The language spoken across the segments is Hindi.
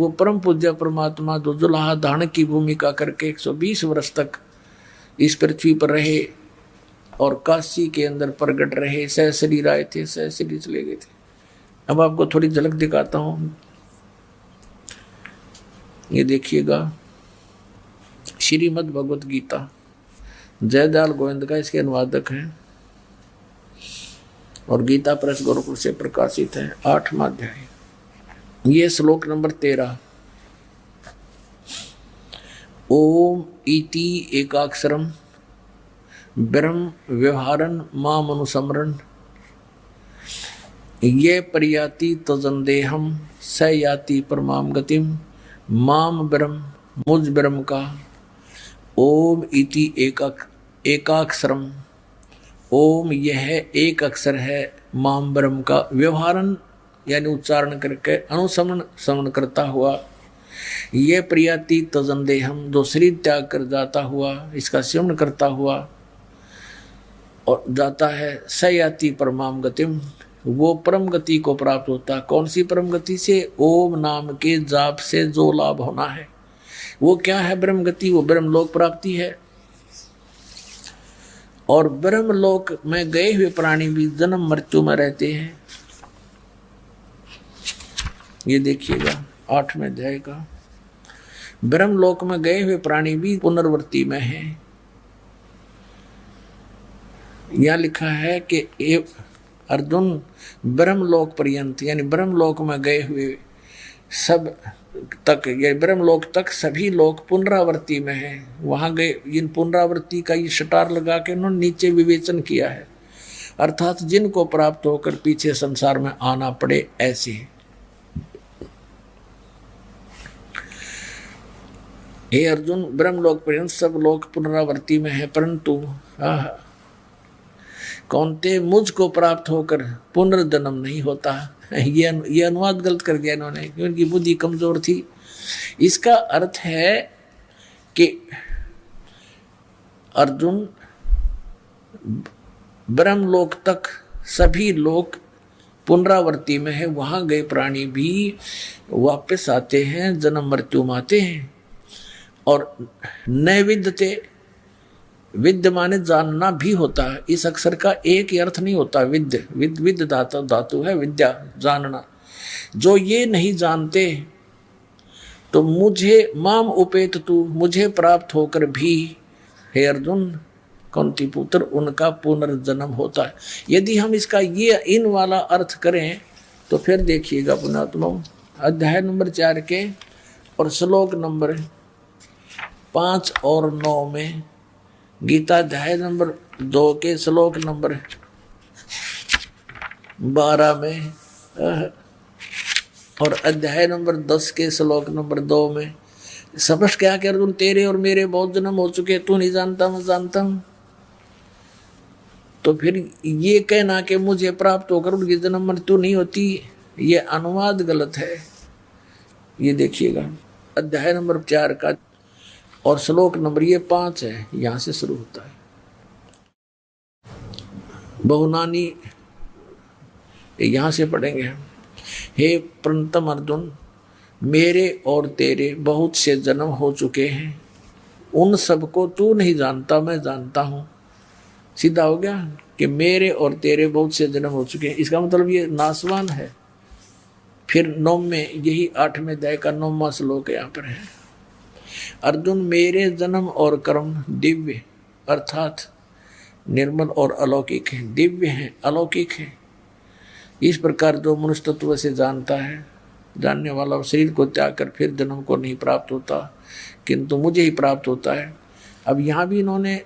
वो परम पूज्य परमात्मा जो जुलाहा धारण की भूमिका करके 120 वर्ष तक इस पृथ्वी पर रहे और काशी के अंदर प्रगट रहे, सहशरीर आए थे, सहशरीर चले गए थे। अब आपको थोड़ी झलक दिखाता हूं, ये देखिएगा श्रीमद् भगवत गीता, जयदयाल गोविंद का इसके अनुवादक हैं और गीता प्रेस गोरखपुर से प्रकाशित है, 8वां अध्याय। ये श्लोक नंबर 13। ओम इति एकाक्षरम ब्रह्म व्यवहारन माम अनुसमरण ये पर्याति तजंदेहम स याति परमाम गतिम माम ब्रह्म मुझ ब्रह्म का। ओम इति एकाक्षरम, ओम यह एक अक्षर है माम ब्रह्म का, व्यवहारन यानी उच्चारण करके, अनुसमन समन करता हुआ, ये प्रियाति तजंदेहम जो शरीर त्याग कर जाता हुआ, इसका सेवन करता हुआ और जाता है, सयाति परमाम गतिम, वो परम गति को प्राप्त होता। कौन सी परम गति से? ओम नाम के जाप से जो लाभ होना है वो क्या है? ब्रह्म गति, वो ब्रह्मलोक प्राप्ति है। और ब्रह्मलोक में गए हुए प्राणी भी जन्म मृत्यु में रहते हैं। ये देखिएगा 8वें अध्याय का, ब्रह्मलोक में गए हुए प्राणी भी पुनर्वृत्ति में हैं। यह लिखा है कि अर्जुन ब्रह्मलोक पर्यंत यानी ब्रह्मलोक में गए हुए सब तक, ये ब्रह्मलोक तक सभी लोग पुनरावृत्ति में हैं। वहां गए, इन पुनरावृत्ति का ये शटार लगा के उन्होंने नीचे विवेचन किया है, अर्थात जिनको प्राप्त होकर पीछे संसार में आना पड़े ऐसे। हे अर्जुन, ब्रह्मलोक पर्यंत सब लोग पुनरावृत्ति में है, परंतु कौनते मुझको प्राप्त होकर पुनर्जन्म नहीं होता। ये अनुवाद गलत कर दिया इन्होंने, क्योंकि बुद्धि कमजोर थी। इसका अर्थ है कि अर्जुन ब्रह्मलोक तक सभी लोग पुनरावृत्ति में है, वहां गए प्राणी भी वापस आते हैं, जन्म मृत्यु में आते हैं। और नैविद्यते, विद्य माने जानना भी होता है। इस अक्षर का एक ही अर्थ नहीं होता, विद्य, विद्य धातु है, विद्या जानना। जो ये नहीं जानते तो मुझे माम उपेत तू, मुझे प्राप्त होकर भी हे अर्जुन कुंती पुत्र उनका पुनर्जन्म होता है। यदि हम इसका ये इन वाला अर्थ करें तो फिर देखिएगा पुणात्मा, अध्याय नंबर 4 के और श्लोक नंबर 5 और 9 में, गीता अध्याय नंबर 2 के श्लोक नंबर 12 में और अध्याय नंबर 10 के श्लोक नंबर 2 में समझ क्या कि अर्जुन तेरे और मेरे बहुत जन्म हो चुके, तू नहीं जानता मैं जानता हूं। तो फिर ये कहना कि मुझे प्राप्त होकर उनकी जन्म मृत्यु नहीं होती, ये अनुवाद गलत है। ये देखिएगा अध्याय नंबर 4 का और श्लोक नंबर ये 5 है, यहां से शुरू होता है। बहुनानी यहां से पढ़ेंगे हम। हे प्रणतम अर्जुन, मेरे और तेरे बहुत से जन्म हो चुके हैं, उन सबको तू नहीं जानता मैं जानता हूं। सीधा हो गया कि मेरे और तेरे बहुत से जन्म हो चुके हैं, इसका मतलब ये नासवान है। फिर 9 में यही 8वें अध्याय का 9वां श्लोक यहाँ पर है। अर्जुन मेरे जन्म और कर्म दिव्य अर्थात निर्मल और अलौकिक है, दिव्य है, अलौकिक है। इस प्रकार जो मनुष्य तत्व से जानता है, जानने वाला शरीर को त्याग कर फिर जन्म को नहीं प्राप्त होता, किंतु मुझे ही प्राप्त होता है। अब यहाँ भी इन्होंने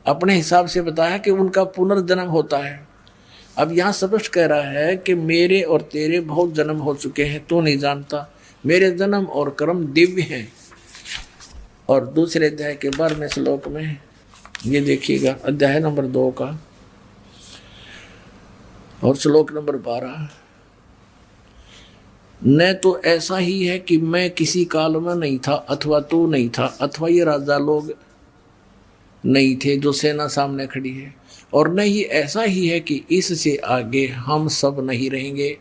अपने हिसाब से बताया कि उनका पुनर्जन्म होता है। अब यहाँ स्पष्ट कह रहा है कि मेरे और तेरे बहुत जन्म हो चुके हैं, तू नहीं जानता, मेरे जन्म और कर्म दिव्य हैं। और दूसरे अध्याय के 12वें श्लोक में ये देखिएगा, अध्याय नंबर 2 का और श्लोक नंबर 12, न तो ऐसा ही है कि मैं किसी काल में नहीं था अथवा तू नहीं था अथवा ये राजा लोग नहीं थे जो सेना सामने खड़ी है, और न ही ऐसा ही है कि इससे आगे हम सब नहीं रहेंगे।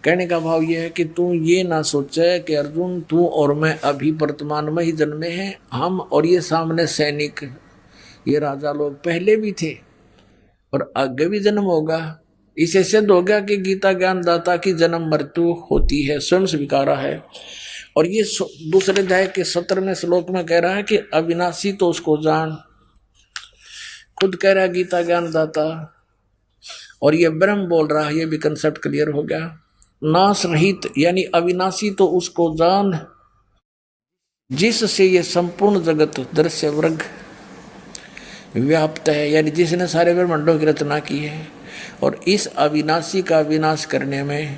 कहने का भाव यह है कि तू ये ना सोचे कि अर्जुन तू और मैं अभी वर्तमान में ही जन्मे हैं, हम और ये सामने सैनिक, ये राजा लोग पहले भी थे और आगे भी जन्म होगा। इसे सिद्ध हो गया कि गीता ज्ञान दाता की जन्म मृत्यु होती है, स्वयं स्वीकारा है। और ये दूसरे अध्याय के 17वें श्लोक में कह रहा है कि अविनाशी तो उसको जान, खुद कह रहा है गीता ज्ञान दाता, और ये ब्रह्म बोल रहा है, ये भी कंसेप्ट क्लियर हो गया। नाश रहित यानी अविनाशी तो उसको जान जिससे ये संपूर्ण जगत दृश्य वर्ग व्याप्त है, यानी जिसने सारे ब्रह्मांडों की रचना की है। और इस अविनाशी का विनाश करने में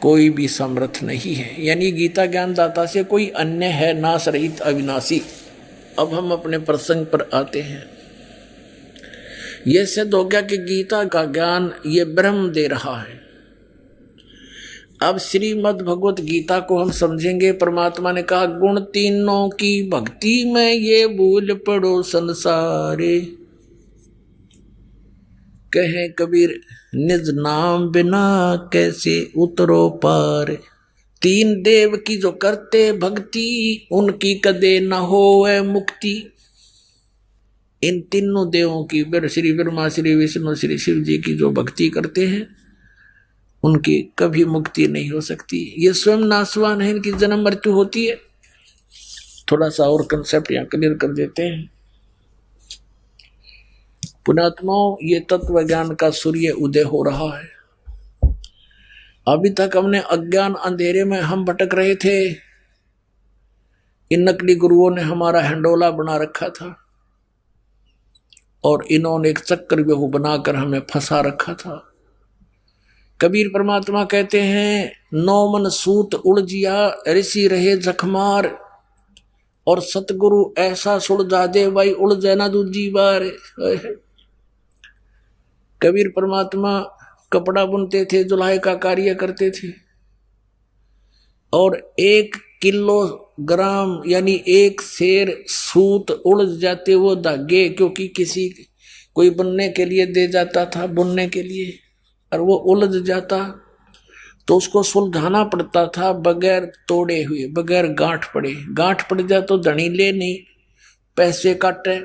कोई भी समर्थ नहीं है, यानी गीता ज्ञान दाता से कोई अन्य है नाश रहित अविनाशी। अब हम अपने प्रसंग पर आते हैं। यह सिद्ध हो गया कि गीता का ज्ञान ये ब्रह्म दे रहा है। अब श्रीमद् भगवत गीता को हम समझेंगे। परमात्मा ने कहा गुण तीनों की भक्ति में ये भूल पड़ो संसारे, कहे कबीर निज नाम बिना कैसे उतरो पार। तीन देव की जो करते भक्ति उनकी कदे न होवे मुक्ति। इन तीनों देवों की, श्री ब्रह्मा श्री विष्णु श्री शिव जी की जो भक्ति करते हैं उनकी कभी मुक्ति नहीं हो सकती। ये स्वयं नाशवान है, इनकी जन्म मृत्यु होती है। थोड़ा सा और कंसेप्ट यहाँ क्लियर कर देते हैं। पुणात्माओं, ये तत्व ज्ञान का सूर्य उदय हो रहा है। अभी तक हमने अज्ञान अंधेरे में हम भटक रहे थे। इन नकली गुरुओं ने हमारा हैंडोला बना रखा था और इन्होंने एक चक्रव्यूह बनाकर हमें फंसा रखा था। कबीर परमात्मा कहते हैं नौ मन सूत उलझिया ऋषि रहे जखमार, और सतगुरु ऐसा सुलझा दे भाई उलझे ना दूजी बार। कबीर परमात्मा कपड़ा बुनते थे, जुलाई का कार्य करते थे, और 1 किलोग्राम यानी 1 सेर सूत उलझ जाते वो धागे, क्योंकि किसी कोई बुनने के लिए दे जाता था, बुनने के लिए, और वो उलझ जाता तो उसको सुलझाना पड़ता था बगैर तोड़े हुए, बगैर गांठ पड़े। गांठ पड़ जाए तो धनी ले नहीं, पैसे काटे,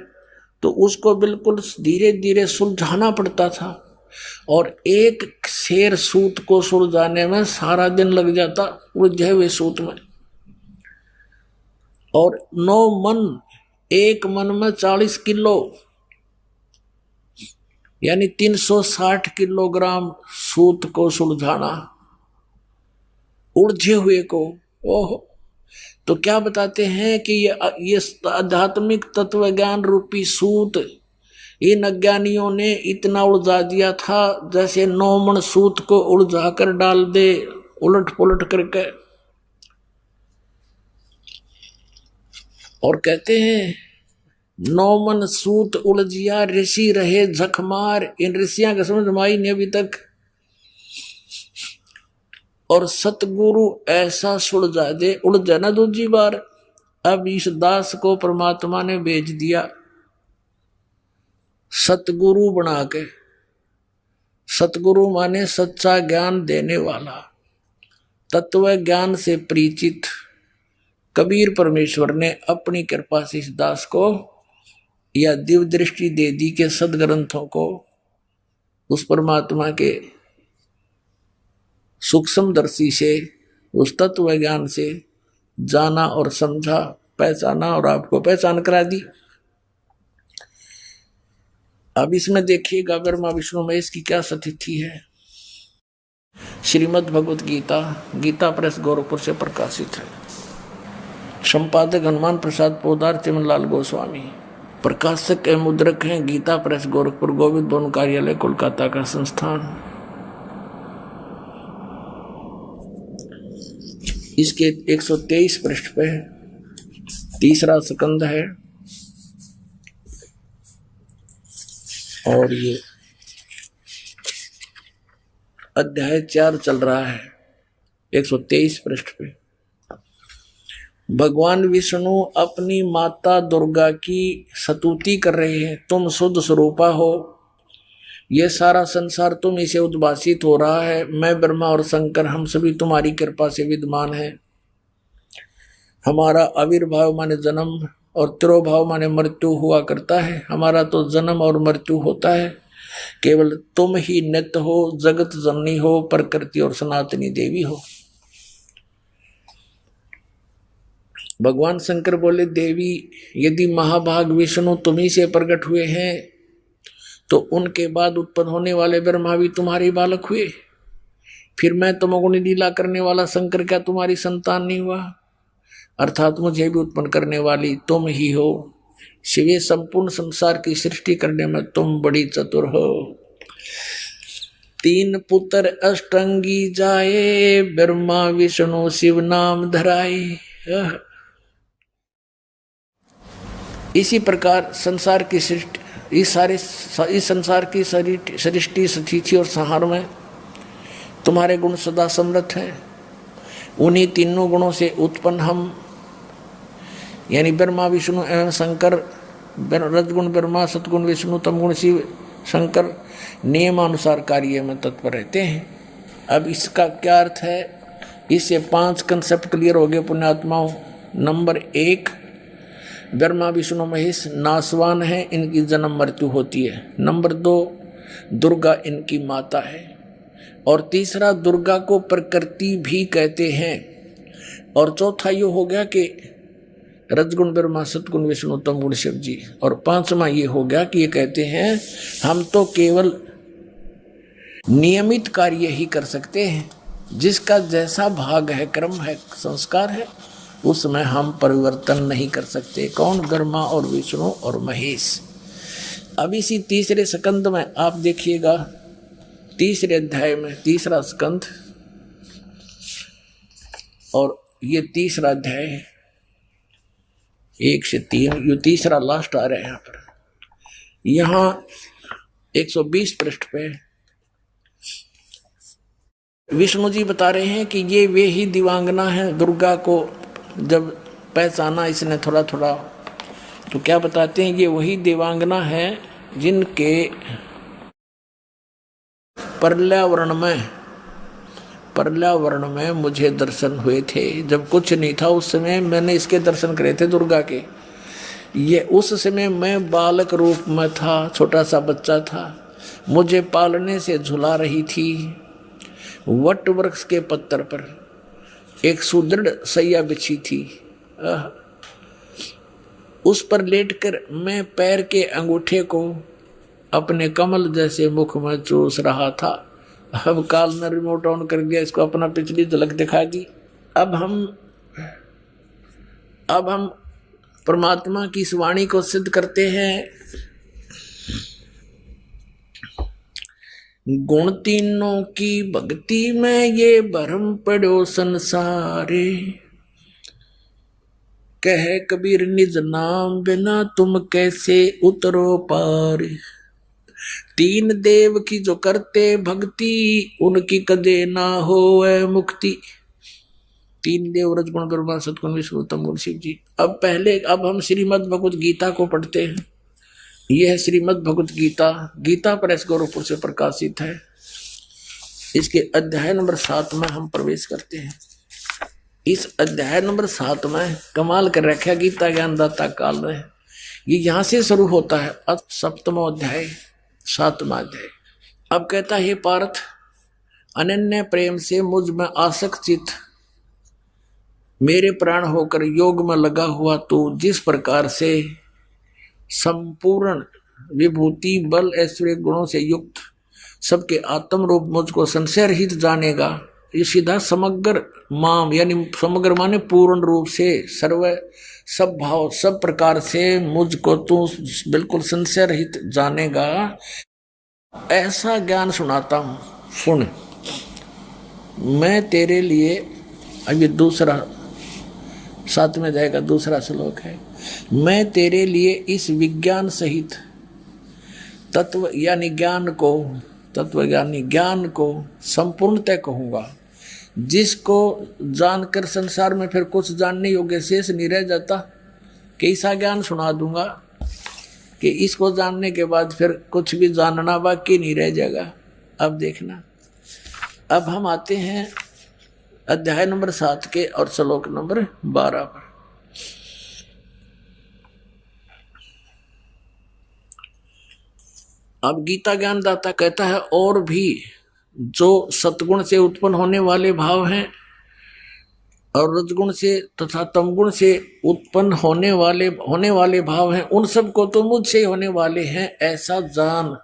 तो उसको बिल्कुल धीरे धीरे सुलझाना पड़ता था। और 1 सेर सूत को सुलझाने में सारा दिन लग जाता उलझे हुए सूत में। और 9 मन, 1 मन में 40 किलो यानी 360 किलोग्राम सूत को सुलझाना उलझे हुए को। ओह, तो क्या बताते हैं कि ये आध्यात्मिक तत्व ज्ञान रूपी सूत इन अज्ञानियों ने इतना उलझा दिया था जैसे 9 मन सूत को उलझा कर डाल दे उलट पुलट करके। और कहते हैं 9 मन सूत उलझिया ऋषि रहे झकमार। इन ऋषियों का समझ में आई नहीं अभी तक। और सतगुरु ऐसा सुलझा दे उलझा ना दूजी बार। अब इस दास को परमात्मा ने भेज दिया सतगुरु बना के। सतगुरु माने सच्चा ज्ञान देने वाला, तत्व ज्ञान से परिचित। कबीर परमेश्वर ने अपनी कृपा से इस दास को या दिव्य दृष्टि दे दी के सदग्रंथों को उस परमात्मा के सूक्ष्म दर्शी से, उस तत्व ज्ञान से जाना और समझा, पहचाना और आपको पहचान करा दी। अब इसमें देखिएगा ब्रह्मा विष्णु महेश की क्या स्थिति है। श्रीमद् भगवत गीता, गीता प्रेस गोरखपुर से प्रकाशित है। संपादक हनुमान प्रसाद पोदार, चिमनलाल गोस्वामी। प्रकाशक एवं मुद्रक हैं गीता प्रेस गोरखपुर, गोविंद भवन कार्यालय कोलकाता का संस्थान। इसके 123 पृष्ठ पे 3रा स्कंद है और ये अध्याय 4 चल रहा है। 123 पृष्ठ पे भगवान विष्णु अपनी माता दुर्गा की स्तुति कर रहे हैं। तुम शुद्ध स्वरूपा हो, ये सारा संसार तुम ही से उद्भासित हो रहा है। मैं ब्रह्मा और शंकर हम सभी तुम्हारी कृपा से विद्यमान है। हमारा आविर्भाव माने जन्म और तिरोभाव माने मृत्यु हुआ करता है। हमारा तो जन्म और मृत्यु होता है। केवल तुम ही नित्य हो, जगत जननी हो, प्रकृति और सनातनी देवी हो। भगवान शंकर बोले, देवी यदि महाभाग विष्णु तुम्ही से प्रकट हुए हैं तो उनके बाद उत्पन्न होने वाले ब्रह्मा भी तुम्हारे बालक हुए। फिर मैं तमोगुणी लीला करने वाला शंकर क्या तुम्हारी संतान नहीं हुआ? अर्थात मुझे भी उत्पन्न करने वाली तुम ही हो। शिवे संपूर्ण संसार की सृष्टि करने में तुम बड़ी चतुर हो। तीन पुत्र अष्टंगी जाए, ब्रह्मा विष्णु शिव नाम धराए। इसी प्रकार संसार की सृष्टि, इस संसार की सृष्टि स्थिति और संहार में तुम्हारे गुण सदा समृद्ध हैं। उन्हीं तीनों गुणों से उत्पन्न हम यानी ब्रह्मा विष्णु एवं शंकर, रजगुण ब्रह्मा, सतगुण विष्णु, तमगुण शिव शंकर नियमानुसार कार्य में तत्पर रहते हैं। अब इसका क्या अर्थ है? इससे 5 कंसेप्ट क्लियर हो गए पुण्यात्माओं। नंबर 1, ब्रह्मा विष्णु महेश नासवान है, इनकी जन्म मृत्यु होती है। नंबर 2, दुर्गा इनकी माता है। और तीसरा, दुर्गा को प्रकृति भी कहते हैं। और चौथा ये हो गया कि रजगुण ब्रह्मा, सतगुण विष्णु, तमगुण शिव जी। और 5वां ये हो गया कि ये कहते हैं हम तो केवल नियमित कार्य ही कर सकते हैं। जिसका जैसा भाग है, क्रम है, संस्कार है, उसमें हम परिवर्तन नहीं कर सकते। कौन? ब्रह्मा और विष्णु और महेश। अब इसी तीसरे स्कंद में आप देखिएगा, तीसरे अध्याय में, तीसरा स्कंद और ये तीसरा अध्याय 1 से 3, ये तीसरा लास्ट आ रहा है। यहाँ पर, यहाँ 120 पृष्ठ पे विष्णु जी बता रहे हैं कि ये वे ही दिवांगना है। दुर्गा को जब पहचाना इसने थोड़ा थोड़ा, तो क्या बताते हैं? ये वही देवांगना है जिनके पर्यावरण में मुझे दर्शन हुए थे। जब कुछ नहीं था उस समय मैंने इसके दर्शन करे थे, दुर्गा के। ये उस समय मैं बालक रूप में था, छोटा सा बच्चा था। मुझे पालने से झुला रही थी। वट वृक्ष के पत्थर पर एक सुदृढ़ सैया बिछी थी। उस पर लेटकर मैं पैर के अंगूठे को अपने कमल जैसे मुख में चूस रहा था। अब काल ने रिमोट ऑन कर दिया, इसको अपना पिछली झलक दिखा दी। अब हम परमात्मा की इस वाणी को सिद्ध करते हैं। गुण तीनों की भक्ति में ये भरम पड़ो संसारे, कह कबीर निज नाम बिना तुम कैसे उतरो पार। 3 देव की जो करते भक्ति, उनकी कदे ना होए मुक्ति। 3 देव रजगुण ब्रह्मा सतगुण विष्णु तमगुण शिव जी। अब हम श्रीमद् भगवत गीता को पढ़ते हैं। यह है श्रीमद् भगवत गीता, गीता प्रेस गोरखपुर से प्रकाशित है। इसके अध्याय नंबर 7 में हम प्रवेश करते हैं। इस अध्याय नंबर 7 में कमाल कर रखा गीता ज्ञानदाता काल में। ये यहाँ से शुरू होता है, 7वां अध्याय 7वां अध्याय। अब कहता है, पार्थ, अनन्य प्रेम से मुझ में आसक्त चित्त मेरे प्राण होकर योग में लगा हुआ तू जिस प्रकार से संपूर्ण विभूति बल ऐश्वर्य गुणों से युक्त सबके आत्म रूप मुझको संशय रहित जानेगा। ये सीधा समग्र माम यानी समग्र माने पूर्ण रूप से सर्व सब भाव सब प्रकार से मुझको तू बिल्कुल संशय रहित जानेगा, ऐसा ज्ञान सुनाता हूँ। सुन, मैं तेरे लिए, अब ये दूसरा 7 में जाएगा, दूसरा श्लोक है। मैं तेरे लिए इस विज्ञान सहित तत्व यानी ज्ञान को, तत्व यानी ज्ञान को संपूर्णतः कहूँगा, जिसको जानकर संसार में फिर कुछ जानने योग्य शेष नहीं रह जाता। कैसा ज्ञान सुना दूंगा। कि इसको जानने के बाद फिर कुछ भी जानना बाकी नहीं रह जाएगा। अब देखना, अब हम आते हैं अध्याय नंबर 7 के और श्लोक नंबर 12 पर। अब गीता ज्ञानदाता कहता है, और भी जो सतगुण से उत्पन्न होने वाले भाव हैं और रजगुण से तथा तमगुण से उत्पन्न होने वाले भाव हैं, उन सब को तो मुझसे होने वाले हैं ऐसा जान,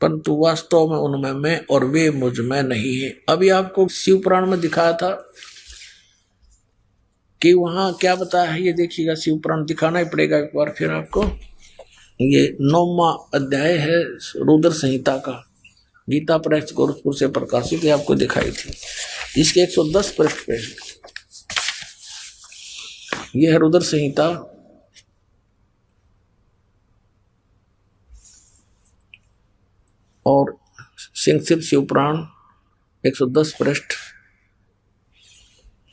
परंतु वास्तव में उनमें मैं और वे मुझ में नहीं है। अभी आपको शिव पुराण में दिखाया था कि वहां क्या बताया है, ये देखिएगा। शिव पुराण दिखाना ही पड़ेगा एक बार फिर आपको। ये 9वां अध्याय है रुद्र संहिता का, गीता प्रेस गोरखपुर से प्रकाशित है, आपको दिखाई थी। इसके 110 पृष्ठ पे यह है रुद्र संहिता। और सिंह शिव पुराण 110 पृष्ठ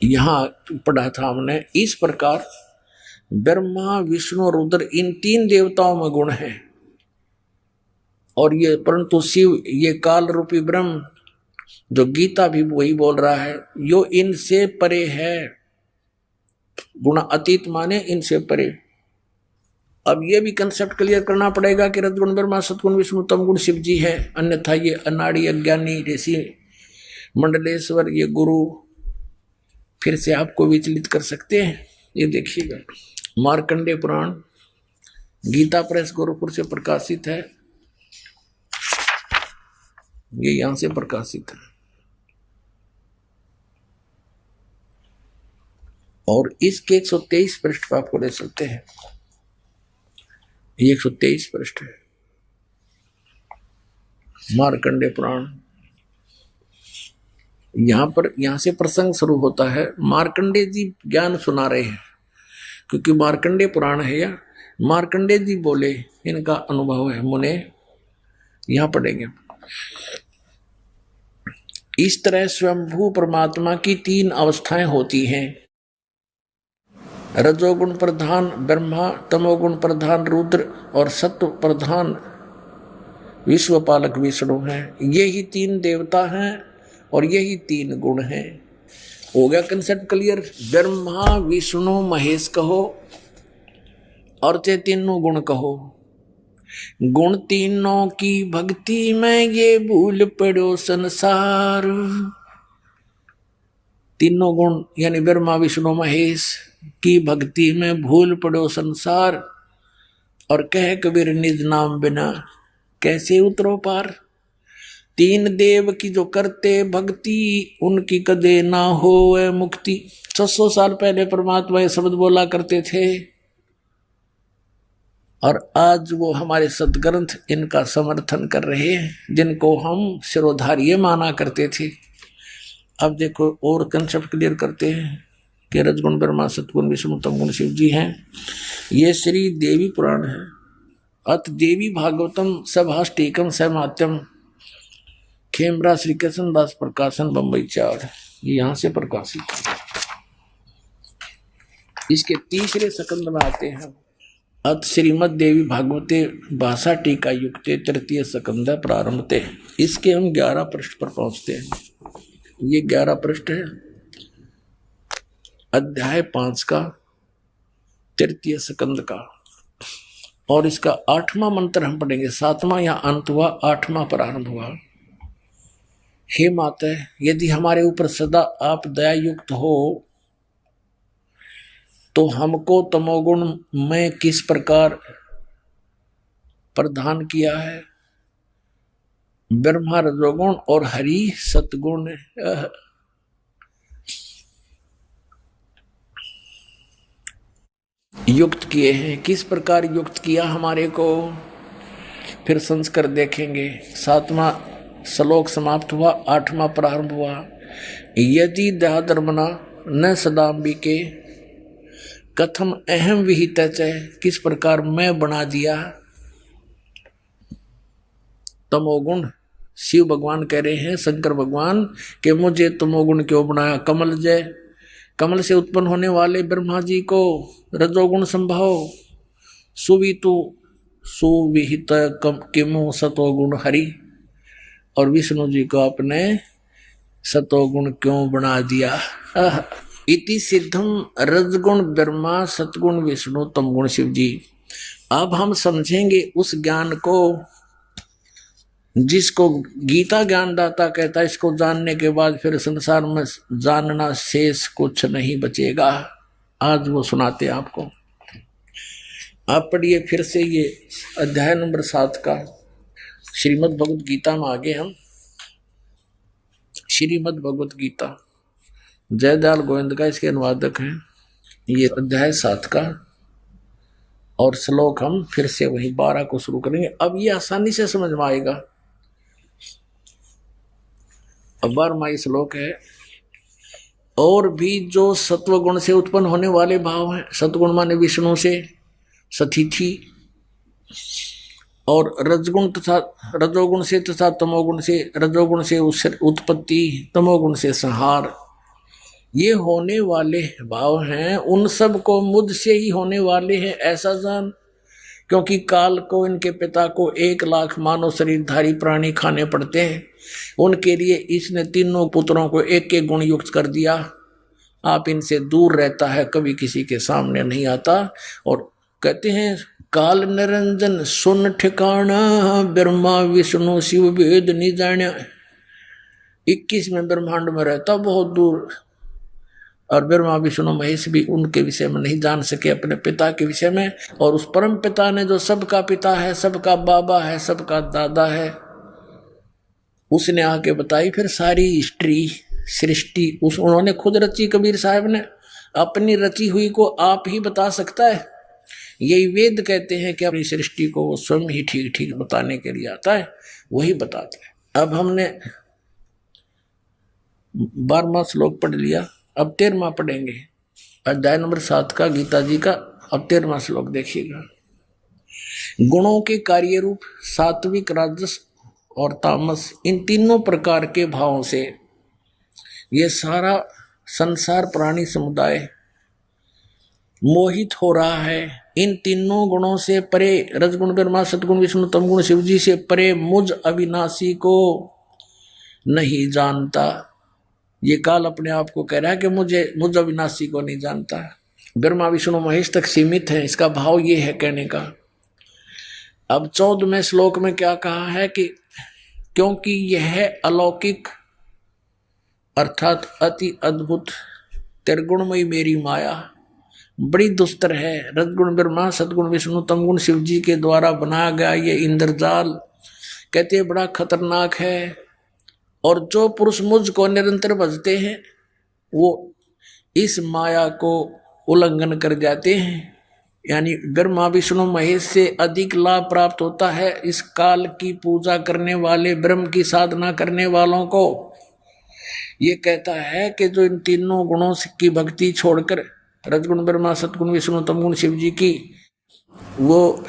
यहां पढ़ा था हमने। इस प्रकार ब्रह्मा विष्णु रुद्र इन 3 देवताओं में गुण है, और ये परंतु शिव ये काल रूपी ब्रह्म, जो गीता भी वही बोल रहा है, यो इनसे परे है। गुण अतीत माने इनसे परे। अब ये भी कंसेप्ट क्लियर करना पड़ेगा कि रजगुण ब्रह्मा, सतगुण विष्णु, तमगुण शिव जी है, अन्यथा ये अनाड़ी अज्ञानी ऋषि मंडलेश्वर ये गुरु फिर से आपको विचलित कर सकते हैं। ये देखिएगा, मार्कंडेय पुराण गीता प्रेस गोरखपुर से प्रकाशित है, ये यहां से प्रकाशित है। और इसके 123 पृष्ठ पर आपको ले चलते हैं। ये 123 पृष्ठ है मार्कंडेय पुराण। यहां से प्रसंग शुरू होता है। मार्कंडेय जी ज्ञान सुना रहे हैं, क्योंकि मार्कंडेय पुराण है या मार्कंडेय जी बोले, इनका अनुभव है। मुने यहां पढ़ेंगे। इस तरह स्वयंभू परमात्मा की 3 अवस्थाएं होती हैं। रजोगुण प्रधान ब्रह्मा, तमोगुण प्रधान रुद्र और सत्व प्रधान विश्वपालक विष्णु हैं। यही 3 देवता हैं और यही 3 गुण हैं। हो गया कंसेप्ट क्लियर। ब्रह्मा विष्णु महेश कहो और ते तीनों गुण कहो। गुण तीनों की भक्ति में ये भूल पड़ो संसार। तीनों गुण यानी ब्रह्मा विष्णु महेश की भक्ति में भूल पड़ो संसार। और कह कबीर निज नाम बिना कैसे उतरो पार। 3 देव की जो करते भक्ति उनकी कदे ना हो मुक्ति। 600 साल पहले परमात्मा ये शब्द बोला करते थे, और आज वो हमारे सदग्रंथ इनका समर्थन कर रहे हैं, जिनको हम शिरोधार्य माना करते थे। अब देखो और कंसेप्ट क्लियर करते हैं कि रजगुण ब्रह्मा, सतगुण विष्णु, तमगुण शिव जी हैं। ये श्री देवी पुराण है। अत देवी भागवतम सभाष्टीकम सहमात्यम, खेमरा श्री कृष्ण दास प्रकाशन बम्बई 4, ये यहां से प्रकाशित है। इसके 3रे स्कंद में आते हैं। अत श्रीमद देवी भागवते भाषा टीका युक्ते 3य स्कंद प्रारंभते। इसके हम 11 पृष्ठ पर पहुंचते हैं। ये 11 पृष्ठ है अध्याय 5 का 3य स्कंद का, और इसका 8वां मंत्र हम पढ़ेंगे। 7वां या अंत हुआ, 8वां प्रारंभ हुआ। हे माता, यदि हमारे ऊपर सदा आप दया युक्त हो तो हमको तमोगुण में किस प्रकार प्रदान किया है। ब्रह्मा रजोगुण और हरि सतगुण युक्त किए हैं। किस प्रकार युक्त किया हमारे को, फिर संस्कार देखेंगे। 7वां श्लोक समाप्त हुआ, 8वां प्रारंभ हुआ। यदि दयाधर्मना न सदाम्बिके कथम अहम विहित, किस प्रकार मैं बना दिया तमोगुण। शिव भगवान कह रहे हैं, शंकर भगवान, कि मुझे तमोगुण क्यों बनाया। कमल जय, कमल से उत्पन्न होने वाले ब्रह्मा जी को रजोगुण संभव, सुवितु सुविहित किमु सतोगुण हरि। और विष्णु जी को आपने सतोगुण क्यों बना दिया। इति सिद्धम रजगुण ब्रह्मा सतगुण विष्णु तमगुण शिव जी। अब हम समझेंगे उस ज्ञान को जिसको गीता ज्ञानदाता कहता है। इसको जानने के बाद फिर संसार में जानना शेष कुछ नहीं बचेगा। आज वो सुनाते आपको। आप पढ़िए फिर से ये अध्याय नंबर 7 का श्रीमद् भगवत गीता में आगे हम। श्रीमद् भगवत गीता जयदयाल गोविंद का इसके अनुवादक हैं। ये अध्याय 7 का और श्लोक हम फिर से वही 12 को शुरू करेंगे। अब ये आसानी से समझ में आएगा। अब 12वां श्लोक है। और भी जो सत्वगुण से उत्पन्न होने वाले भाव हैं, सत्वगुण माने विष्णु से सतिथि, और रजगुण तथा रजोगुण से तथा तमोगुण से, रजोगुण से उत्पत्ति, तमोगुण से संहार, ये होने वाले भाव हैं। उन सब को मुझ से ही होने वाले हैं ऐसा जान, क्योंकि काल को इनके पिता को 1 लाख मानव शरीरधारी प्राणी खाने पड़ते हैं। उनके लिए इसने तीनों पुत्रों को एक एक गुण युक्त कर दिया। आप इनसे दूर रहता है, कभी किसी के सामने नहीं आता। और कहते हैं काल निरंजन सुन ठिकाना, ब्रह्मा विष्णु शिव वेद नहीं जाने। 21वें ब्रह्मांड में रहता बहुत दूर, और ब्रह्मा विष्णु महेश भी उनके विषय में नहीं जान सके, अपने पिता के विषय में। और उस परम पिता ने जो सबका पिता है, सबका बाबा है, सबका दादा है, उसने आके बताई फिर सारी हिस्ट्री सृष्टि। उन्होंने खुद रची। कबीर साहब ने अपनी रची हुई को आप ही बता सकता है। यही वेद कहते हैं कि अपनी सृष्टि को वो स्वयं ही ठीक ठीक बताने के लिए आता है, वही बताता है। अब हमने 12वां श्लोक पढ़ लिया। अब 13वां पढ़ेंगे, अध्याय नंबर 7 का गीता जी का। अब 13वां श्लोक देखिएगा। गुणों के कार्य रूप सात्विक, राजस और तामस, इन तीनों प्रकार के भावों से ये सारा संसार प्राणी समुदाय मोहित हो रहा है। इन तीनों गुणों से परे, रजगुण ब्रह्मा सतगुण विष्णु तमगुण शिव जी से परे मुझ अविनाशी को नहीं जानता। ये काल अपने आप को कह रहा है कि मुझ अविनाशी को नहीं जानता। ब्रह्मा विष्णु महेश तक सीमित है, इसका भाव ये है कहने का। अब 14वें श्लोक में क्या कहा है कि क्योंकि यह अलौकिक अर्थात अति अद्भुत त्रिगुणमयी मेरी माया बड़ी दुस्तर है। रजगुण ब्रह्मा सतगुण विष्णु तमगुण शिव जी के द्वारा बनाया गया ये इंद्रजाल कहते बड़ा खतरनाक है। और जो पुरुष मुझको निरंतर भजते हैं वो इस माया को उल्लंघन कर जाते हैं। यानी ब्रह्मा विष्णु महेश से अधिक लाभ प्राप्त होता है इस काल की पूजा करने वाले, ब्रह्म की साधना करने वालों को। ये कहता है कि जो इन तीनों गुणों की भक्ति छोड़कर रजगुण ब्रह्मा सतगुण विष्णु तमगुण शिव जी की वो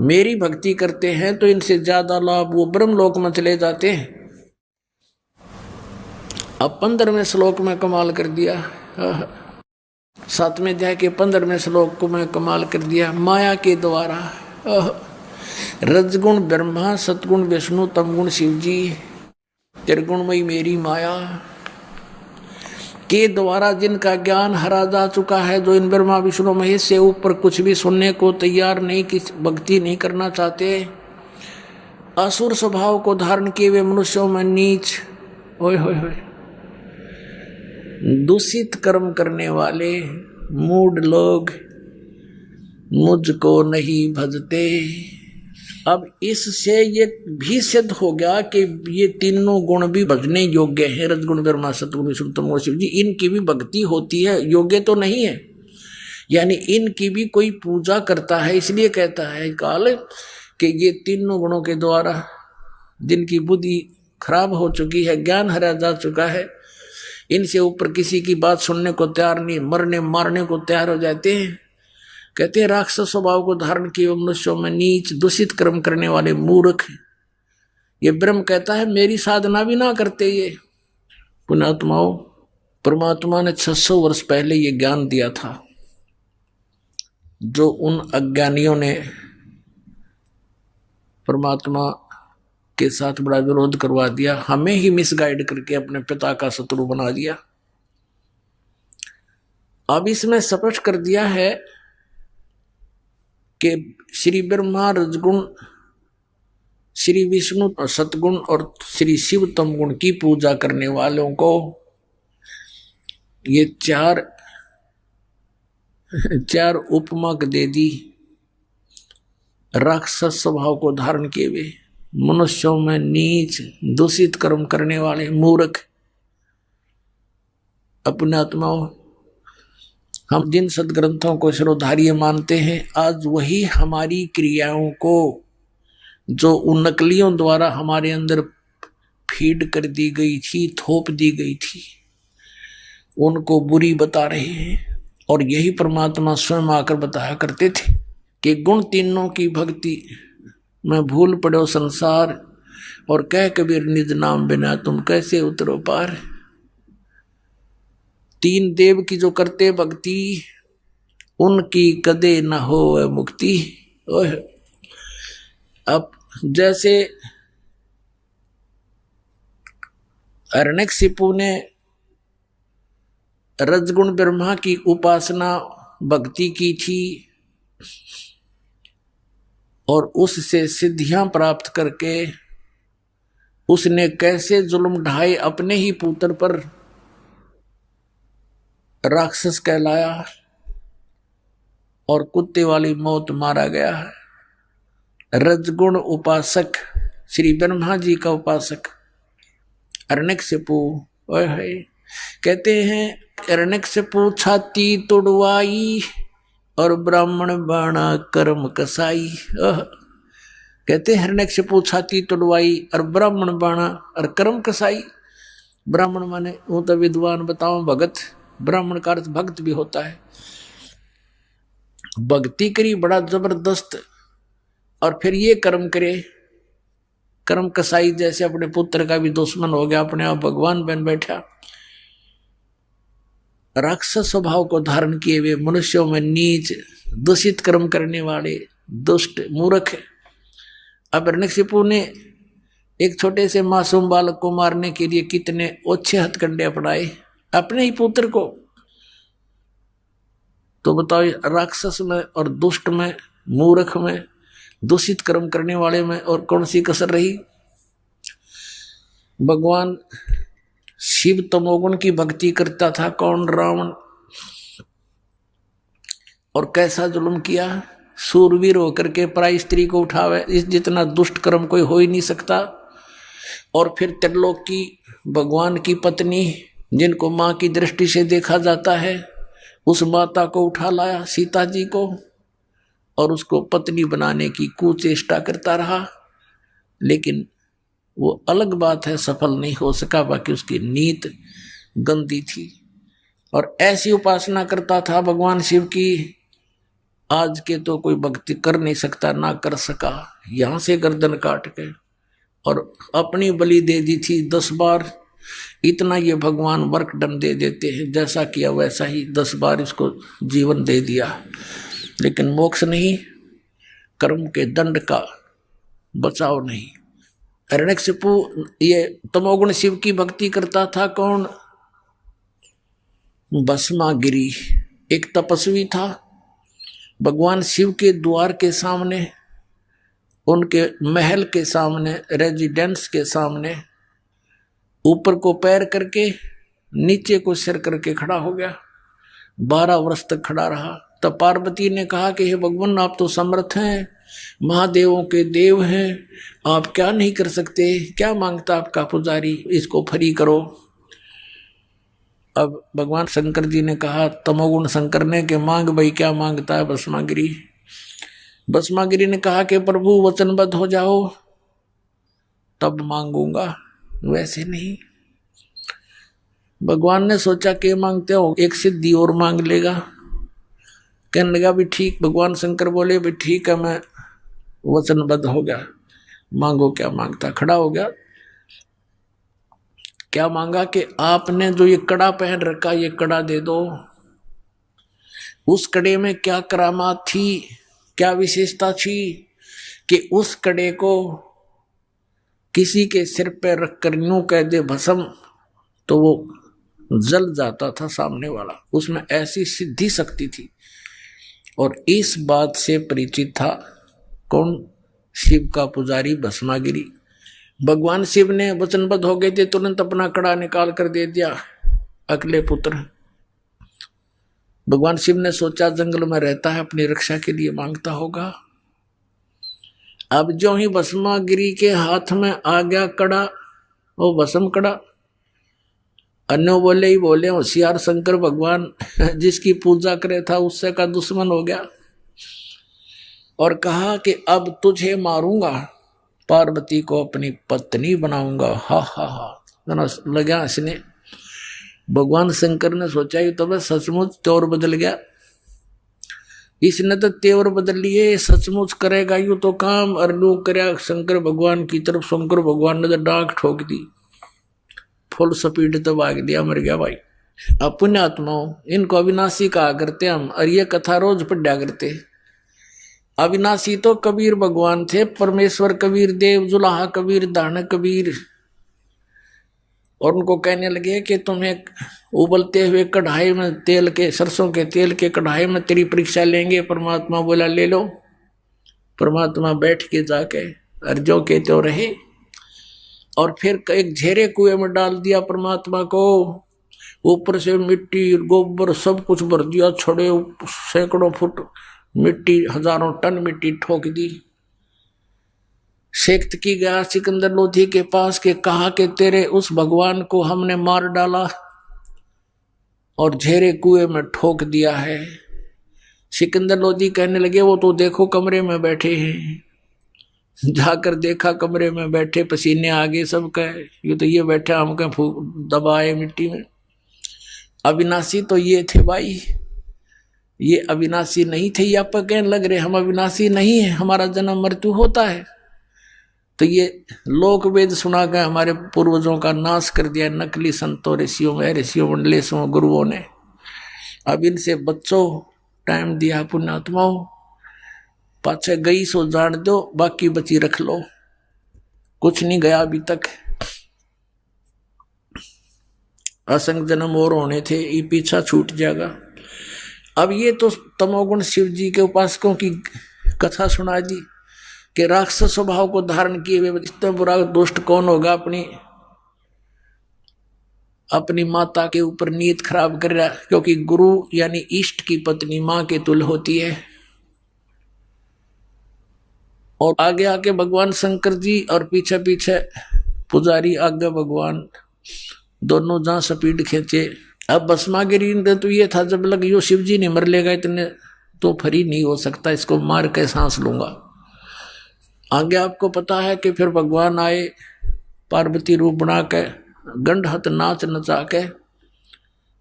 मेरी भक्ति करते हैं तो इनसे ज्यादा लाभ वो ब्रह्म लोक में चले जाते हैं। अब 15वें श्लोक में कमाल कर दिया। 7वें अध्याय के 15वें श्लोक को मैं कमाल कर दिया। माया के द्वारा रजगुण ब्रह्मा सतगुण विष्णु तमगुण शिव जी त्रिगुणमयी मेरी माया के द्वारा जिनका ज्ञान हरा जा चुका है, जो इन ब्रह्मा विष्णु महेश से ऊपर कुछ भी सुनने को तैयार नहीं, किस भक्ति नहीं करना चाहते, असुर स्वभाव को धारण किए हुए मनुष्यों में नीच ओए होए होए दूषित कर्म करने वाले मूढ़ लोग मुझको नहीं भजते। अब इससे ये भी सिद्ध हो गया कि ये तीनों गुण भी भजने योग्य हैं। रजगुण ब्रह्मा सतगुण विष्णु तमगुण शिव जी, इनकी भी भक्ति होती है, योग्य तो नहीं है। यानी इनकी भी कोई पूजा करता है। इसलिए कहता है काल कि ये तीनों गुणों के द्वारा जिनकी बुद्धि खराब हो चुकी है, ज्ञान हरा जा चुका है, इनसे ऊपर किसी की बात सुनने को तैयार नहीं, मरने मारने को तैयार हो जाते हैं। कहते हैं राक्षस स्वभाव को धारण किए मनुष्यों में नीच दूषित कर्म करने वाले मूर्ख। ये ब्रह्म कहता है मेरी साधना भी ना करते ये पुण्यात्माओं। परमात्मा ने 600 वर्ष पहले ये ज्ञान दिया था, जो उन अज्ञानियों ने परमात्मा के साथ बड़ा विरोध करवा दिया, हमें ही मिसगाइड करके अपने पिता का शत्रु बना दिया। अब इसमें स्पष्ट कर दिया है कि श्री ब्रह्मा रजगुण, श्री विष्णु सतगुण और श्री शिव तम गुण की पूजा करने वालों को ये चार उपमा दे दी। राक्षस स्वभाव को धारण किए हुए, मनुष्यों में नीच दूषित कर्म करने वाले मूर्ख, अपने आत्माओं, हम जिन सदग्रंथों को शिरोधार्य मानते हैं, आज वही हमारी क्रियाओं को जो उन नकलियों द्वारा हमारे अंदर फीड कर दी गई थी, थोप दी गई थी, उनको बुरी बता रहे हैं। और यही परमात्मा स्वयं आकर बताया करते थे कि गुण तीनों की भक्ति में भूल पड़ो संसार, और कह कबीर निज नाम बिना तुम कैसे उतरो पार। तीन देव की जो करते भक्ति, उनकी कदे न हो मुक्ति। अब जैसे हिरण्यकशिपु ने रजगुण ब्रह्मा की उपासना भक्ति की थी और उससे सिद्धियां प्राप्त करके उसने कैसे जुल्म ढाए अपने ही पुत्र पर, राक्षस कहलाया और कुत्ते वाली मौत मारा गया। रजगुण उपासक श्री ब्रह्मा जी का उपासक हिरण्यकशिपु कहते हैं, हिरण्यकशिपु छाती तुड़वाई और ब्राह्मण बाणा कर्म कसाई। कहते हैं हिरण्यकशिपु छाती तुड़वाई और ब्राह्मण बाणा और कर्म कसाई। ब्राह्मण माने वो तो विद्वान बताओ भगत, ब्राह्मण का अर्थ भक्त भी होता है। भक्ति करी बड़ा जबरदस्त और फिर ये कर्म करे, कर्म कसाई जैसे अपने पुत्र का भी दुश्मन हो गया, अपने आप भगवान बन बैठा। राक्षस स्वभाव को धारण किए हुए मनुष्यों में नीच दूषित कर्म करने वाले दुष्ट मूर्ख। अब हिरण्यकशिपु ने एक छोटे से मासूम बालक को मारने के लिए कितने ओछे हथकंडे अपनाए अपने ही पुत्र को। तो बताओ राक्षस में और दुष्ट में, मूर्ख में, दूषित कर्म करने वाले में और कौन सी कसर रही। भगवान शिव तमोगुण की भक्ति करता था कौन? रावण। और कैसा जुल्म किया, सूरवीर होकर के पराई स्त्री को उठावे, इस जितना दुष्ट कर्म कोई हो ही नहीं सकता। और फिर त्रिलोक की भगवान की पत्नी, जिनको माँ की दृष्टि से देखा जाता है, उस माता को उठा लाया, सीता जी को, और उसको पत्नी बनाने की कुचेष्टा करता रहा। लेकिन वो अलग बात है, सफल नहीं हो सका, बाकी उसकी नीत गंदी थी। और ऐसी उपासना करता था भगवान शिव की, आज के तो कोई भक्ति कर नहीं सकता, ना कर सका। यहां से गर्दन काट के और अपनी बलि दे दी थी 10 बार। इतना ये भगवान वर्क दंड दे देते हैं, जैसा किया वैसा ही 10 बार इसको जीवन दे दिया, लेकिन मोक्ष नहीं, कर्म के दंड का बचाव नहीं। हिरण्यकशिपु ये तमोगुण शिव की भक्ति करता था कौन? भस्मागिरी एक तपस्वी था। भगवान शिव के द्वार के सामने, उनके महल के सामने, रेजिडेंस के सामने ऊपर को पैर करके नीचे को सिर करके खड़ा हो गया। 12 वर्ष तक खड़ा रहा। तब पार्वती ने कहा कि हे भगवान, आप तो समर्थ हैं, महादेवों के देव हैं, आप क्या नहीं कर सकते? क्या मांगता आपका पुजारी? इसको फ्री करो। अब भगवान शंकर जी ने कहा, तमोगुण शंकर ने, कि मांग भाई, क्या मांगता है भस्मागिरी? भस्मागिरी ने कहा कि प्रभु वचनबद्ध हो जाओ तब मांगूंगा, वैसे नहीं। भगवान ने सोचा कि मांगते हो, एक सिद्धि और मांग लेगा। कहने लगा भी ठीक। भगवान शंकर बोले भी ठीक है, मैं वचनबद्ध हो गया, मांगो क्या मांगता। खड़ा हो गया। क्या मांगा कि आपने जो ये कड़ा पहन रखा, ये कड़ा दे दो। उस कड़े में क्या करामात थी, क्या विशेषता थी कि उस कड़े को किसी के सिर पे रखकर यूं कह दे भस्म, तो वो जल जाता था सामने वाला। उसमें ऐसी सिद्धि शक्ति थी। और इस बात से परिचित था कौन? शिव का पुजारी भस्मागिरी। भगवान शिव ने वचनबद्ध हो गए थे, तुरंत अपना कड़ा निकाल कर दे दिया अगले पुत्र। भगवान शिव ने सोचा जंगल में रहता है, अपनी रक्षा के लिए मांगता होगा। अब जो ही भस्मागिरी के हाथ में आ गया कड़ा, वो भस्म कड़ा, अन्य बोले ही बोले होशियार शंकर भगवान जिसकी पूजा करे था उससे का दुश्मन हो गया। और कहा कि अब तुझे मारूंगा, पार्वती को अपनी पत्नी बनाऊंगा। हा हा हा लगा हंसने। भगवान शंकर ने सोचा ही तो बस सचमुच तौर बदल गया। इसने तो तेवर बदल लिए, सचमुच करेगा यूं तो काम। और लो कर शंकर भगवान की तरफ। शंकर भगवान ने तो डांक ठोक दी, फुल स्पीड तो भाग दिया, मर गया भाई। पुण्य आत्माओं, इनको अविनाशी कहा करते हम, और ये कथा रोज पढ़ा करते। अविनाशी तो कबीर भगवान थे, परमेश्वर कबीर देव, जुलाहा कबीर, दान कबीर। और उनको कहने लगे कि तुम्हें उबलते हुए कढ़ाई में तेल के, सरसों के तेल के कढ़ाई में तेरी परीक्षा लेंगे। परमात्मा बोला ले लो। परमात्मा बैठ के जाके अर्जो के तो रहे, और फिर एक झेरे कुएं में डाल दिया परमात्मा को। ऊपर से मिट्टी गोबर सब कुछ भर दिया, छड़े सैकड़ों फुट मिट्टी, हजारों टन मिट्टी ठोक दी। सेक्त की गया सिकंदर लोधी के पास के, कहा कि तेरे उस भगवान को हमने मार डाला और झेरे कुएं में ठोक दिया है। सिकंदर लोधी कहने लगे वो तो देखो कमरे में बैठे हैं। जाकर देखा कमरे में बैठे, पसीने आगे सब कहे ये तो ये बैठा, हम कहे दबाए मिट्टी में। अविनाशी तो ये थे भाई, ये अविनाशी नहीं थे। ये आप कहने लग रहे हम अविनाशी नहीं है, हमारा जन्म मृत्यु होता है। तो ये लोक वेद सुना कर हमारे पूर्वजों का नाश कर दिया नकली संतों, ऋषियों में, ऋषियों मंडलेशों, गुरुओं ने। अब इनसे बच्चों टाइम दिया पुण्यात्माओं, पाछे गई सो जान दो, बाकी बची रख लो। कुछ नहीं गया अभी तक। असंग जन्म और होने थे, ये पीछा छूट जाएगा। अब ये तो तमोगुण शिव जी के उपासकों की कथा सुना दी कि राक्षस स्वभाव को धारण किए हुए इतना बुरा दुष्ट कौन होगा, अपनी माता के ऊपर नीयत खराब कर रहा। क्योंकि गुरु यानी इष्ट की पत्नी मां के तुल्य होती है। और आगे आके भगवान शंकर जी और पीछे पीछे पुजारी, आगे भगवान, दोनों जहां स्पीड खींचे। अब भस्मागिरी ने तो ये था जब लग यो शिव जी नहीं मर लेगा इतने तो फरी नहीं हो सकता, इसको मार के सांस लूंगा। आगे आपको पता है कि फिर भगवान आए पार्वती रूप बना के, गंडहत नाच नचा के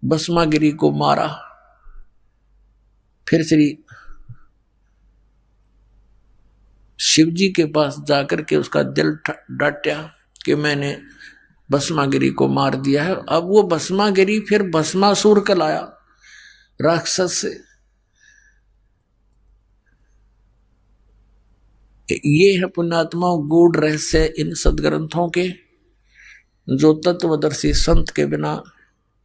भस्मागिरी को मारा। फिर श्री शिव जी के पास जाकर के उसका दिल डांटा कि मैंने भस्मागिरी को मार दिया है। अब वो भस्मागिरी फिर भस्मासुर कहलाया, राक्षस से। ये है पुण्यात्माओं गूढ़ रहस्य इन सदग्रंथों के, जो तत्वदर्शी संत के बिना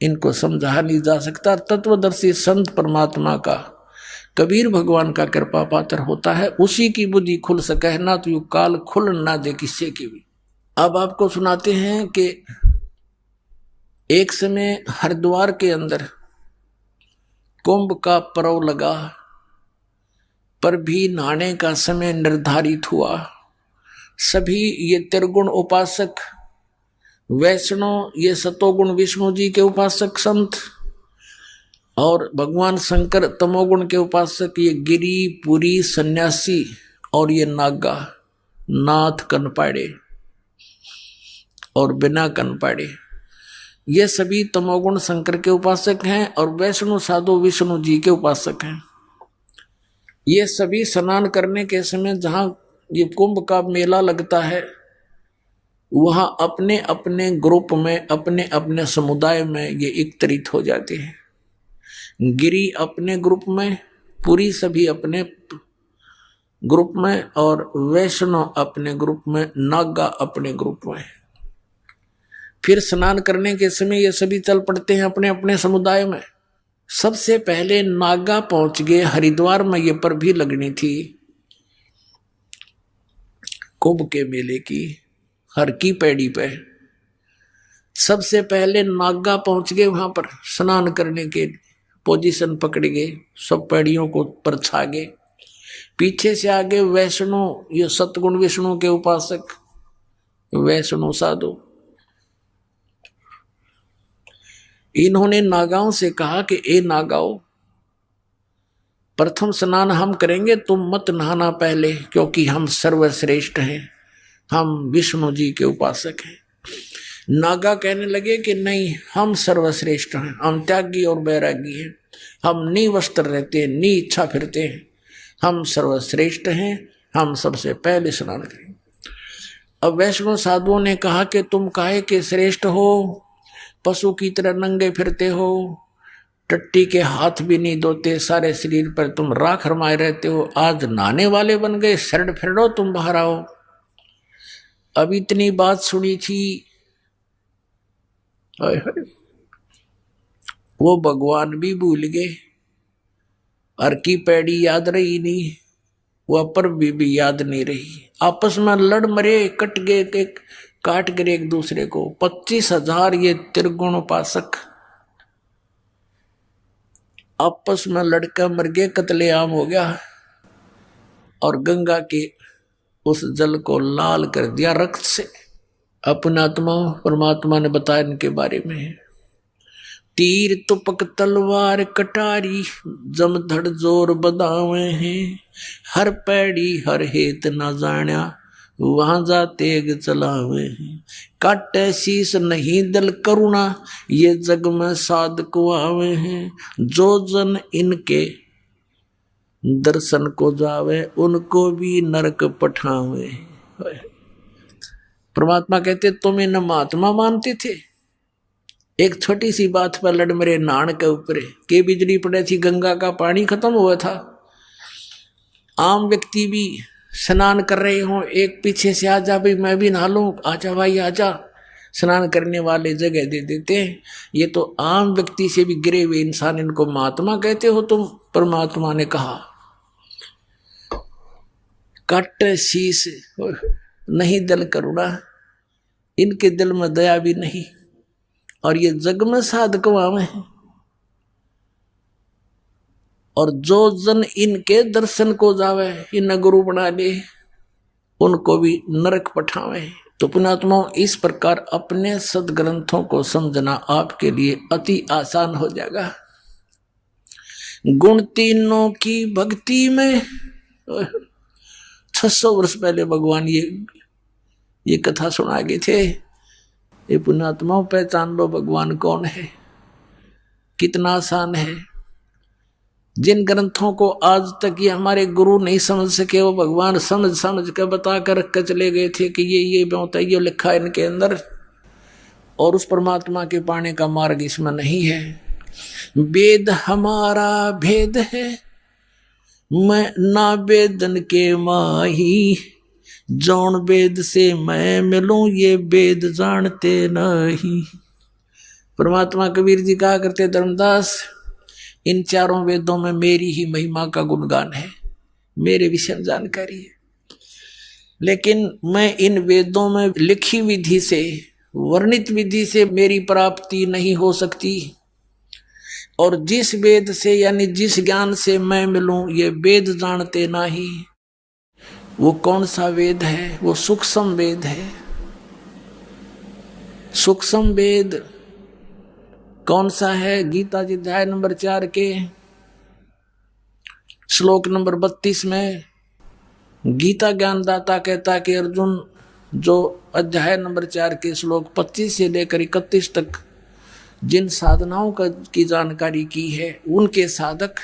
इनको समझा नहीं जा सकता। तत्वदर्शी संत परमात्मा का, कबीर भगवान का कृपा पात्र होता है, उसी की बुद्धि खुल सके, ना तो यू काल खुल ना दे किसी की भी। अब आपको सुनाते हैं कि एक समय हरिद्वार के अंदर कुंभ का पर्व लगा, पर भी नहाने का समय निर्धारित हुआ। सभी ये त्रिगुण उपासक वैष्णव, ये सतोगुण विष्णु जी के उपासक संत, और भगवान शंकर तमोगुण के उपासक ये गिरी, पुरी, सन्यासी, और ये नागा, नाथ कनपाड़े और बिना कनपाड़े, ये सभी तमोगुण शंकर के उपासक हैं और वैष्णव साधु विष्णु जी के उपासक हैं। ये सभी स्नान करने के समय जहाँ ये कुंभ का मेला लगता है, वहाँ अपने अपने ग्रुप में, अपने अपने समुदाय में ये एकत्रित हो जाते हैं। गिरी अपने ग्रुप में, पुरी सभी अपने ग्रुप में और वैष्णव अपने ग्रुप में, नागा अपने ग्रुप में। फिर स्नान करने के समय ये सभी चल पड़ते हैं अपने अपने समुदाय में। सबसे पहले नागा पहुंच गए हरिद्वार में, ये पर भी लगनी थी कुंभ के मेले की, हर की पैड़ी पे। सबसे पहले नागा पहुंच गए वहां पर स्नान करने के, पोजीशन पकड़ गए, सब पैड़ियों को पर छा गए। पीछे से आगे वैष्णो, ये सतगुण विष्णु के उपासक वैष्णो साधु, इन्होंने नागाओं से कहा कि ए नागाओं, प्रथम स्नान हम करेंगे, तुम मत नहाना पहले, क्योंकि हम सर्वश्रेष्ठ हैं, हम विष्णु जी के उपासक हैं। नागा कहने लगे कि नहीं, हम सर्वश्रेष्ठ हैं, हम त्यागी और बैरागी हैं, हम नी वस्त्र रहते हैं, नी इच्छा फिरते हैं, हम सर्वश्रेष्ठ हैं, हम सबसे पहले स्नान करेंगे। अब वैष्णव साधुओं ने कहा कि तुम काहे के श्रेष्ठ हो, पशु की तरह नंगे फिरते हो, टट्टी के हाथ भी नहीं धोते, सारे शरीर पर तुम राख रमाए रहते हो, आज नहाने वाले बन गए, शरण फिरो, तुम बाहर आओ। अब इतनी बात सुनी थी, वो भगवान भी भूल गए, हर की पैड़ी याद रही नहीं, वो अपर भी याद नहीं रही। आपस में लड़ मरे, कट गए, काट कर एक दूसरे को। 25,000 ये त्रिगुण उपासक आपस में लड़का मर गए, कत्लेआम हो गया, और गंगा के उस जल को लाल कर दिया रक्त से। अपने आत्मा परमात्मा ने बताया इनके बारे में, तीर तुपक तलवार कटारी, जमधड़ जोर बदावे हैं, हर पैड़ी हर हेत न जाण्या, वहां जा तेग चलावे हैं, काटे शीस नहीं दल करुणा, ये जग में साध को आवे हैं, जो जन इनके दर्शन को जावे, उनको भी नरक पठावे। परमात्मा कहते तुम इन महात्मा मानते थे, एक छोटी सी बात पर लड़ मरे नाण के ऊपर के बिजली पड़े थी, गंगा का पानी खत्म हुआ था। आम व्यक्ति भी स्नान कर रहे हो, एक पीछे से आ जा भाई मैं भी नहा लूं, आजा भाई आजा, स्नान करने वाले जगह दे देते हैं। ये तो आम व्यक्ति से भी गिरे हुए इंसान, इनको महात्मा कहते हो तुम। परमात्मा ने कहा कट शीश नहीं दल करुणा, इनके दिल में दया भी नहीं, और ये जग में साधकवा में है, और जो जन इनके दर्शन को जावे, इन गुरु बना ले, उनको भी नरक पठावे। तो पुण्यात्मा, इस प्रकार अपने सदग्रंथों को समझना आपके लिए अति आसान हो जाएगा। गुण तीनों की भक्ति में 600 वर्ष पहले भगवान ये कथा सुना गए थे। ये पुण्यात्माओं पहचान लो भगवान कौन है, कितना आसान है। जिन ग्रंथों को आज तक ये हमारे गुरु नहीं समझ सके, वो भगवान समझ समझ कर बता कर रख कर चले गए थे कि ये होता है, ये लिखा है इनके अंदर, और उस परमात्मा के पाने का मार्ग इसमें नहीं है। वेद हमारा भेद है, मैं ना वेदन के माही, जौन वेद से मैं मिलूं ये वेद जानते नहीं। परमात्मा कबीर जी कहा करते, धर्मदास इन चारों वेदों में मेरी ही महिमा का गुणगान है, मेरे विषय में जानकारी है, लेकिन मैं इन वेदों में लिखी विधि से, वर्णित विधि से मेरी प्राप्ति नहीं हो सकती। और जिस वेद से यानी जिस ज्ञान से मैं मिलूं ये वेद जानते नहीं। वो कौन सा वेद है? वो सूक्ष्म वेद है। सूक्ष्म वेद कौन सा है? गीता जी अध्याय नंबर 4 के श्लोक नंबर 32 में गीता ज्ञानदाता कहता कि अर्जुन, जो अध्याय नंबर 4 के श्लोक 25 से लेकर 31 तक जिन साधनाओं की जानकारी की है, उनके साधक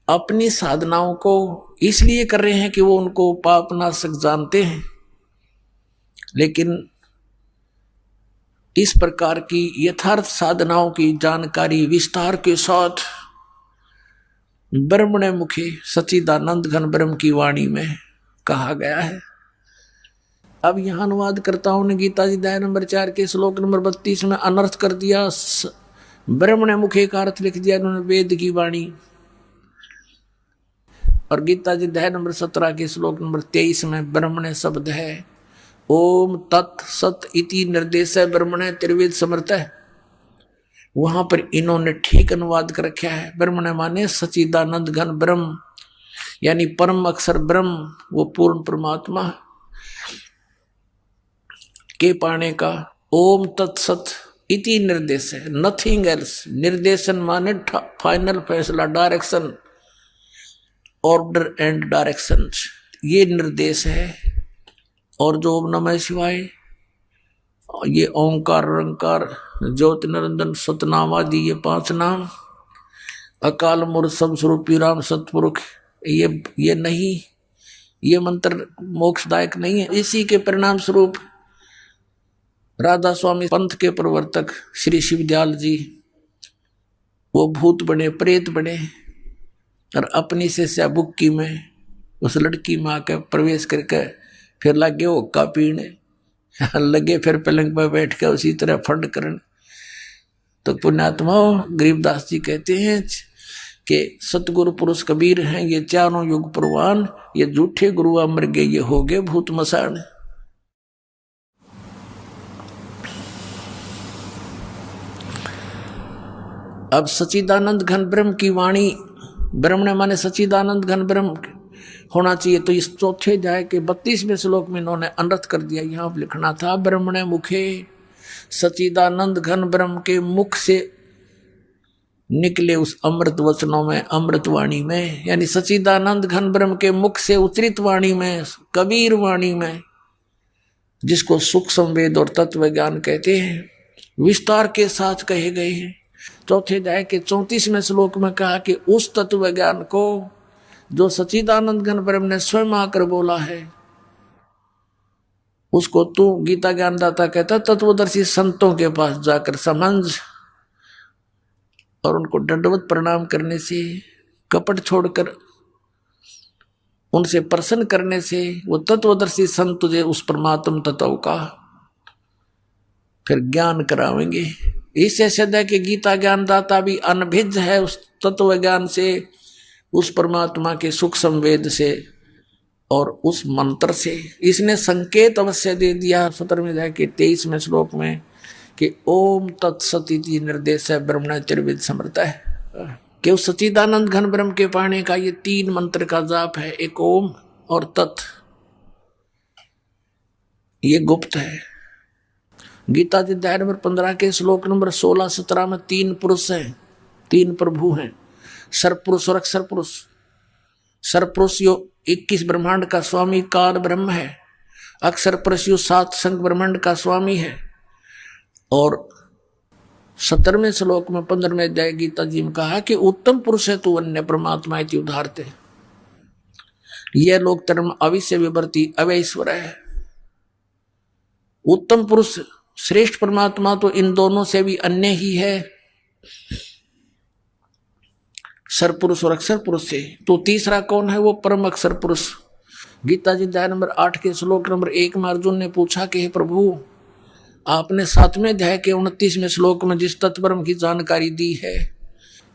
अपनी साधनाओं को इसलिए कर रहे हैं कि वो उनको पापनाशक जानते हैं, लेकिन इस प्रकार की यथार्थ साधनाओं की जानकारी विस्तार के साथ ब्रह्मणे मुखे सच्चिदानंद घन ब्रह्म की वाणी में कहा गया है। अब यहां अनुवाद करता हूं ने गीता जी अध्याय नंबर 4 के श्लोक नंबर 32 में अनर्थ कर दिया। ब्रह्मणे मुखे का अर्थ लिख दिया इन्होंने वेद की वाणी। और गीता जी अध्याय नंबर 17 के श्लोक नंबर 23 में ब्रह्मणे शब्द है। ओम तत् सत इति निर्देश है ब्रह्मणे त्रिवेद समर्थ है। वहां पर इन्होंने ठीक अनुवाद कर रखा है। ब्रह्मणे माने सच्चिदानंद घन ब्रह्म, यानी परम अक्षर ब्रह्म, वो पूर्ण परमात्मा के पाने का ओम तत्सत इति निर्देश है, नथिंग एल्स। निर्देशन माने फाइनल फैसला, डायरेक्शन, ऑर्डर एंड डायरेक्शन, ये निर्देश है। और जो ओम नमः शिवाय, ये ओंकार रंकार ज्योति निरंजन सतनामादि, ये 5 नाम, अकाल मूर्त सब स्वरूपी राम सतपुरुष, ये नहीं, ये मंत्र मोक्षदायक नहीं है। इसी के परिणाम स्वरूप राधा स्वामी पंथ के प्रवर्तक श्री शिवदयाल जी वो भूत बने, प्रेत बने और अपनी से बुक्की में उस लड़की में आकर प्रवेश करके फिर लगे हुक्का पीने, लगे फिर पलंग पर बैठ कर उसी तरह फंड करने। तो पुण्यात्मा गरीबदास जी कहते हैं कि सतगुरु पुरुष कबीर हैं ये चारों युग प्रवान, ये झूठे गुरु अमर गए, ये हो गए भूत मसान। अब सच्चिदानंद घन ब्रह्म की वाणी, ब्रह्म ने माने सच्चिदानंद घन ब्रह्म होना चाहिए। तो इस चौथे अध्याय के 32वें श्लोक में इन्होंने अनर्थ कर दिया। यहां पर लिखना था ब्रह्मणे मुखे, सच्चिदानंद घन ब्रह्म के मुख से निकले उस अमृत वचनों में, अमृत वाणी में, यानी सच्चिदानंद घन ब्रह्म के मुख से उच्चरित वाणी में, कबीर वाणी में, जिसको सूक्ष्म वेद और तत्व ज्ञान कहते हैं, विस्तार के साथ कहे गए हैं। चौथे अध्याय के 34वें श्लोक में कहा कि उस तत्व ज्ञान को जो सच्चिदानंद घन ब्रह्म ने स्वयं आकर बोला है, उसको तू गीता ज्ञानदाता कहता तत्वदर्शी संतों के पास जाकर समझ और उनको दंडवत प्रणाम करने से, कपट छोड़कर उनसे प्रसन्न करने से वो तत्वदर्शी संत तुझे उस परमात्म तत्व का फिर ज्ञान करावेंगे। इससे सिद्ध है कि गीता ज्ञानदाता भी अनभिज्ञ है उस तत्व ज्ञान से, उस परमात्मा के सूक्ष्म वेद से और उस मंत्र से। इसने संकेत अवश्य दे दिया 17वें अध्याय के 23वें श्लोक में कि ओम तत्सत इति निर्देश है ब्रह्मण त्रिविद समर्थ है, कि उस सच्चिदानंद घन ब्रह्म के पाने का ये 3 मंत्र का जाप है, एक ओम और तत्, ये गुप्त है। गीता जी अध्याय नंबर 15 के श्लोक नंबर 16-17 में 3 पुरुष हैं, 3 प्रभु हैं, सर्वपुरुष और अक्षर पुरुष। सर्वपुरुष यो 21 ब्रह्मांड का स्वामी काल ब्रह्म है, अक्षर पुरुष यो 7 संग ब्रह्मांड का स्वामी है। और 17वें श्लोक में 15वें अध्याय गीता जी में कहा कि उत्तम पुरुष है तू अन्य परमात्मा इति उदाहरते, यह लोक धर्म अविश्य विवर्ती अवैश्वर है। उत्तम पुरुष श्रेष्ठ परमात्मा तो इन दोनों से भी अन्य ही है, सर्वपुरुष और अक्षर पुरुष से। तो तीसरा कौन है? वो परम अक्षर पुरुष। गीता जी अध्याय नंबर 8 के श्लोक नंबर 1 में अर्जुन ने पूछा कि हे प्रभु, आपने 7वें अध्याय के 29वें श्लोक में जिस तत्परम की जानकारी दी है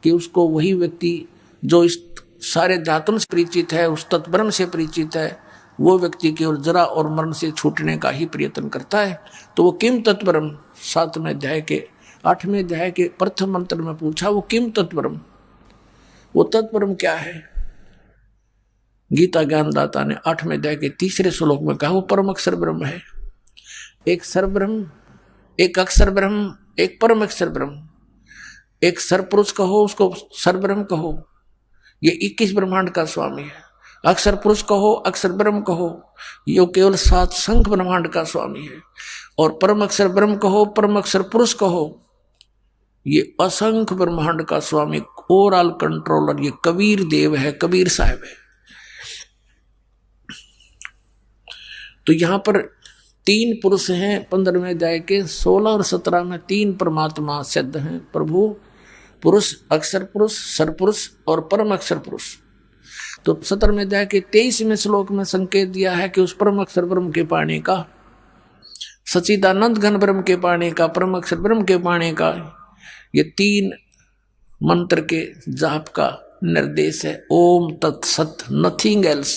कि उसको वही व्यक्ति जो इस सारे धातुन से परिचित है, उस तत्परम से परिचित है, वो व्यक्ति केवल जरा और मरण से छूटने का ही प्रयत्न करता है। तो वो किम तत्परम 7वें अध्याय के 8वें अध्याय के प्रथम मंत्र में पूछा, वो किम तत्परम, वो तत्परम क्या है? गीता ज्ञानदाता ने 8वें अध्याय के 3रे श्लोक में कहा वो परम अक्षर ब्रह्म है। एक सर ब्रह्म, एक अक्षर ब्रह्म, एक परम अक्षर ब्रह्म। एक सर पुरुष कहो उसको सर ब्रह्म कहो, ये 21 ब्रह्मांड का स्वामी है। अक्षर पुरुष कहो, अक्षर ब्रह्म कहो, ये केवल 7 संख ब्रह्मांड का स्वामी है। और परम अक्षर ब्रह्म कहो, परम अक्षर पुरुष कहो, ये असंख्य ब्रह्मांड का स्वामी, ओवरऑल कंट्रोलर, ये कबीर देव है, कबीर साहब है। तो यहां पर 3 पुरुष हैं 15वें अध्याय के 16 और 17 में 3 परमात्मा सिद्ध हैं प्रभु। पुरुष, अक्षर पुरुष, सरपुरुष और परम अक्षर पुरुष। तो 17वें अध्याय के 23वें श्लोक में संकेत दिया है कि उस परम अक्षर ब्रह्म के पाने का, सच्चिदानंद घन ब्रह्म के पाने का, परम अक्षर ब्रह्म के पाने का, ये 3 मंत्र के जाप का निर्देश है। ओम तत्सत, नथिंग एल्स।